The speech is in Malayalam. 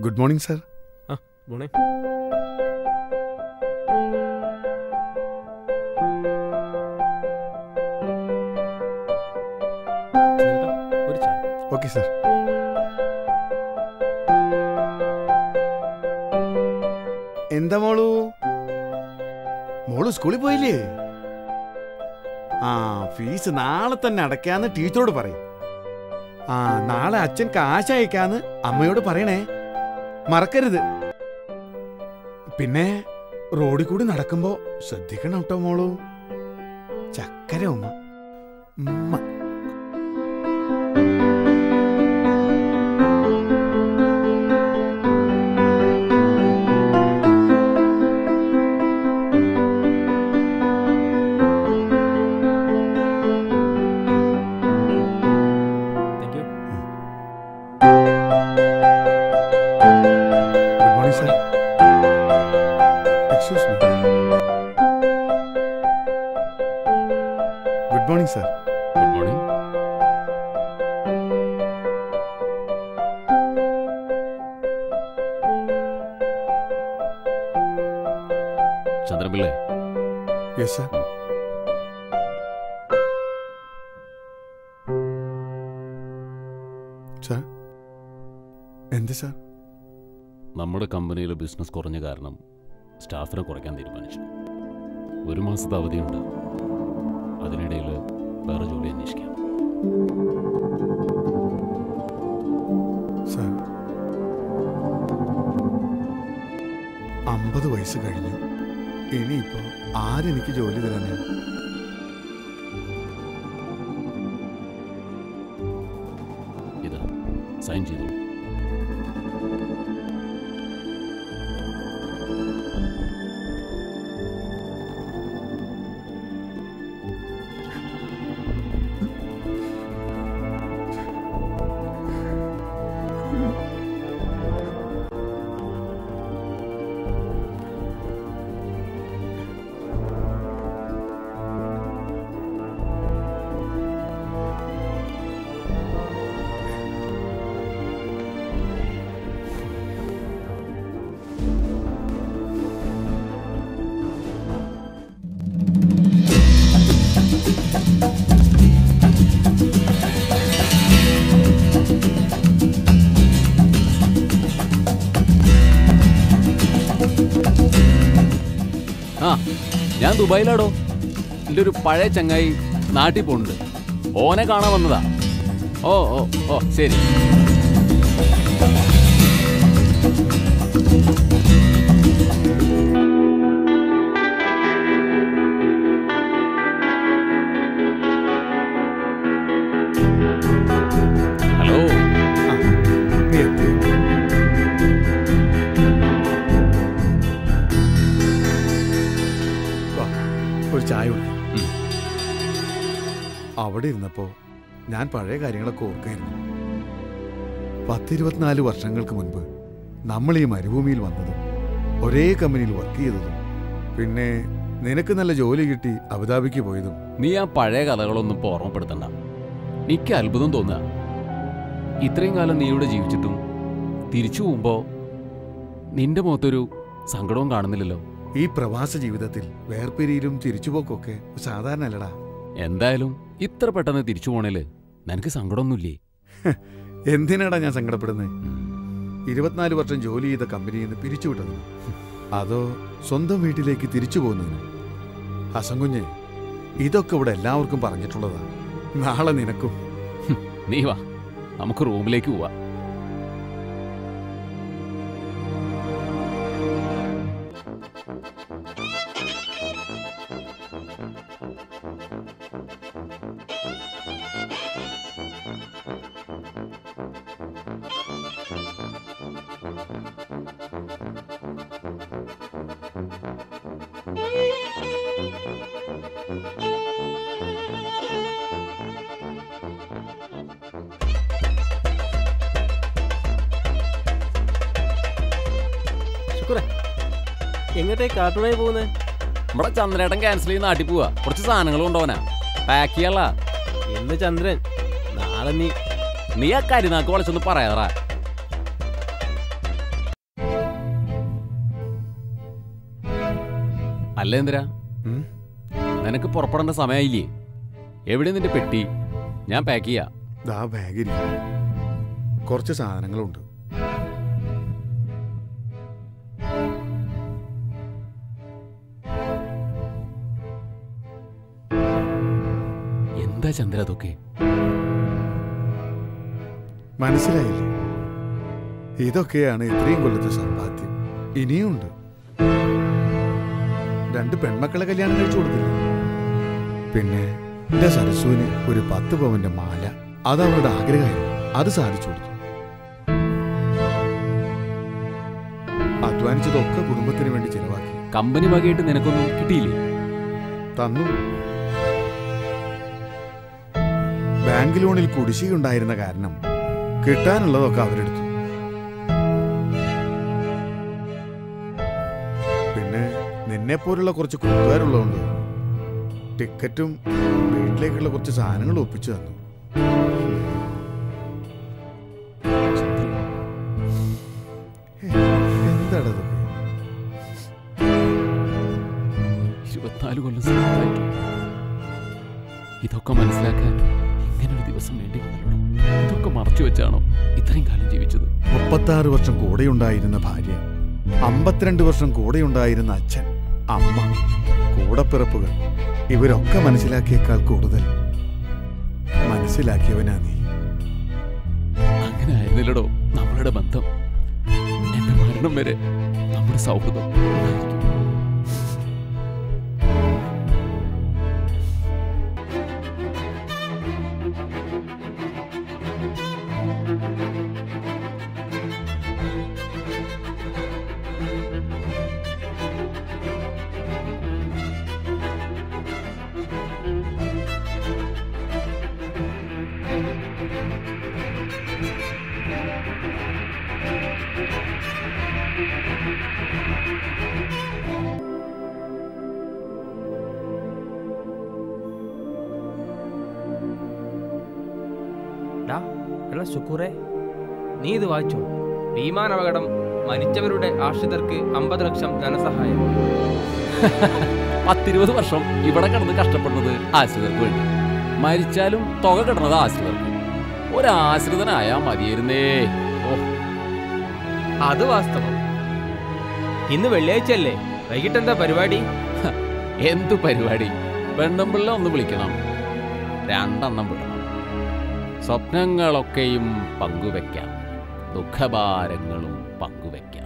Good morning sir. Morning. Okay sir. എന്താ മോളു സ്കൂളിൽ പോയില്ലേ? ഫീസ് നാളെ തന്നെ അടയ്ക്കാന്ന് ടീച്ചറോട് പറയും. നാളെ അച്ഛൻ കാശ് അയക്കാന്ന് അമ്മയോട് പറയണേ, മറക്കരുത്. പിന്നെ റോഡിൽ കൂടി നടക്കുമ്പോ ശ്രദ്ധിക്കണം കേട്ടോ മോളു. ചക്കര ഉമ്മ. Good morning, sir. Good morning. ചന്ദ്രപിള്ളേ. Yes, sir. Sir? എന്ത് സാർ? നമ്മുടെ കമ്പനിയിലെ ബിസിനസ് കുറഞ്ഞ കാരണം സ്റ്റാഫിനെ കുറയ്ക്കാൻ തീരുമാനിച്ചു. 1 മാസത്തെ അവധിയുണ്ട്. അതിനിടയിൽ വേറെ ജോലി അന്വേഷിക്കാം. സാർ, 50 വയസ്സ് കഴിഞ്ഞു. ഇനിയിപ്പോ ആരെനിക്ക് ജോലി തരാനാ? ഇതാ സൈൻ ചെയ്തു. ഞാൻ ദുബായിലാടോ. എൻ്റെ ഒരു പഴയ ചങ്ങായി നാട്ടിൽ പോകുന്നുണ്ട്. ഓനെ കാണാൻ വന്നതാ. ഓ ഓ ഓ ശരി. ഹലോ. ഒരു ചായ കുടിക്കും. അവിടെ ഇരുന്നപ്പോ ഞാൻ പഴയ കാര്യങ്ങളൊക്കെ ഓർക്കായിരുന്നു. 10-24 വർഷങ്ങൾക്ക് മുൻപ് നമ്മൾ ഈ മരുഭൂമിയിൽ വന്നതും ഒരേ കമ്പനിയിൽ വർക്ക് ചെയ്തതും പിന്നെ നിനക്ക് നല്ല ജോലി കിട്ടി അബുദാബിക്ക് പോയതും. നീ ആ പഴയ കഥകളൊന്നും ഇപ്പോൾ ഓർമ്മപ്പെടുത്തണ്ട. എനിക്ക് അത്ഭുതം തോന്നുക. ഇത്രയും കാലം നീ ഇവിടെ ജീവിച്ചിട്ടും തിരിച്ചു പോകുമ്പോ നിന്റെ മുഖത്തൊരു സങ്കടവും കാണുന്നില്ലല്ലോ. ഈ പ്രവാസ ജീവിതത്തിൽ വേർപിരിയിലും തിരിച്ചുപോക്കൊക്കെ സാധാരണല്ലടാ. എന്തായാലും ഇത്ര പെട്ടെന്ന് തിരിച്ചു പോണേല് നിനക്ക് സങ്കടമൊന്നുമില്ലേ? എന്തിനാടാ ഞാൻ സങ്കടപ്പെടുന്നത്? 24 വർഷം ജോലി ചെയ്ത കമ്പനിയിൽ നിന്ന് പിരിച്ചുവിട്ടതിന്, അതോ സ്വന്തം വീട്ടിലേക്ക് തിരിച്ചു പോകുന്നതിന്? ഹസൻകുഞ്ഞെ, ഇതൊക്കെ ഇവിടെ എല്ലാവർക്കും പറഞ്ഞിട്ടുള്ളതാ. നാളെ നിനക്കും. നീ വാ, നമുക്ക് റൂമിലേക്ക് പോവാ. എങ്ങോട്ടേ കാർട്ടൂണായി പോകുന്നത്? നമ്മുടെ ചന്ദ്രേട്ടൻ ക്യാൻസൽ ചെയ്ത് നാട്ടിൽ പോവാ. കുറച്ച് സാധനങ്ങൾ കൊണ്ടുപോനാ. പാക്ക് ചെയ്യല്ല. എന്ന് ചന്ദ്രൻ? നാളെ നീ ആ കരിനാക്ക് വളച്ചൊന്ന് പറയാറാ. അല്ല എന്തിനാ, നിനക്ക് പുറപ്പെടേണ്ട സമയമായില്ലേ? എവിടെ നിന്റെ പെട്ടി? ഞാൻ പാക്ക് ചെയ്യാം. ദാ ബാഗിൽ കുറച്ച് സാധനങ്ങളുണ്ട്. എന്താ ചന്ദ്ര അതൊക്കെ? മനസ്സിലായില്ലേ? ഇതൊക്കെയാണ് ഇത്രയും കൊല്ലത്തെ സമ്പാദ്യം. ഇനിയുണ്ട്. 2 പെൺമക്കളെ കല്യാണം കഴിച്ചു കൊടുത്തില്ല. പിന്നെ എന്റെ സരസ്വന് ഒരു 10 പവന്റെ മാല. അത് അവളുടെ ആഗ്രഹമായിരുന്നു. അത് സാധിച്ചു കൊടുത്തു. അധ്വാനിച്ചതൊക്കെ കുടുംബത്തിന് വേണ്ടി ചെലവാക്കി. കമ്പനി വകയായിട്ട് നിനക്കൊന്നും കിട്ടിയില്ലേ? തന്നു. ബാങ്ക് ലോണിൽ കുടിശ്ശികയുണ്ടായിരുന്ന കാരണം കിട്ടാനുള്ളതൊക്കെ അവരെടുത്തു. പിന്നെ നിന്നെപ്പോലുള്ള കുറച്ച് കൂട്ടുകാരുള്ളതുകൊണ്ട് ടിക്കറ്റും വീട്ടിലേക്കുള്ള കുറച്ച് സാധനങ്ങൾ ഒപ്പിച്ചു തന്നു. എന്താണത്? 24 കൊല്ലം സുഖമായിട്ടു ഇതൊക്കെ മനസ്സിലാക്കാൻ ഇങ്ങനൊരു ദിവസം വേണ്ടി വന്നല്ലോ. ഇതൊക്കെ മറച്ചു വെച്ചാണോ ഇത്രയും കാലം ജീവിച്ചത്? 36 വർഷം കൂടെയുണ്ടായിരുന്ന ഭാര്യ, 52 വർഷം കൂടെയുണ്ടായിരുന്ന അച്ഛൻ, അമ്മ, കൂടപ്പിറപ്പുകൾ, ഇവരൊക്കെ മനസ്സിലാക്കിയേക്കാൾ കൂടുതൽ മനസ്സിലാക്കിയവനാ നീ. അങ്ങനെ ആയിരുന്നില്ലടോ നമ്മളുടെ ബന്ധം. എന്റെ മരണം വരെ നമ്മുടെ സൗഹൃദം ഉണ്ടായിരിക്കും. ശുക്കൂറെ, നീ ഇത് വായിച്ചോ? വിമാനാപകടം, മരിച്ചവരുടെ ആശ്രിതർക്ക് 50 ലക്ഷം ധനസഹായം. 10-20 വർഷം ഇവിടെ കിടന്ന് കഷ്ടപ്പെടുന്നത് ആശ്രിതർക്ക് വേണ്ടി. മരിച്ചാലും തുക കിടന്നത് ആശ്രിതർക്ക്. ഒരാശ്രിതനായാ മതിയായിരുന്നേ. ഓ, അത് വാസ്തവം. ഇന്ന് വെള്ളിയാഴ്ചയല്ലേ? വൈകിട്ട് എന്താ പരിപാടി? എന്തു പരിപാടി? പെണ്ണുമ്പിള്ള ഒന്ന് വിളിക്കണം, 2 എണ്ണം വിടണം. സ്വപ്നങ്ങളൊക്കെയും പങ്കുവെക്കാം, ദുഃഖഭാരങ്ങളും പങ്കുവെക്കാം.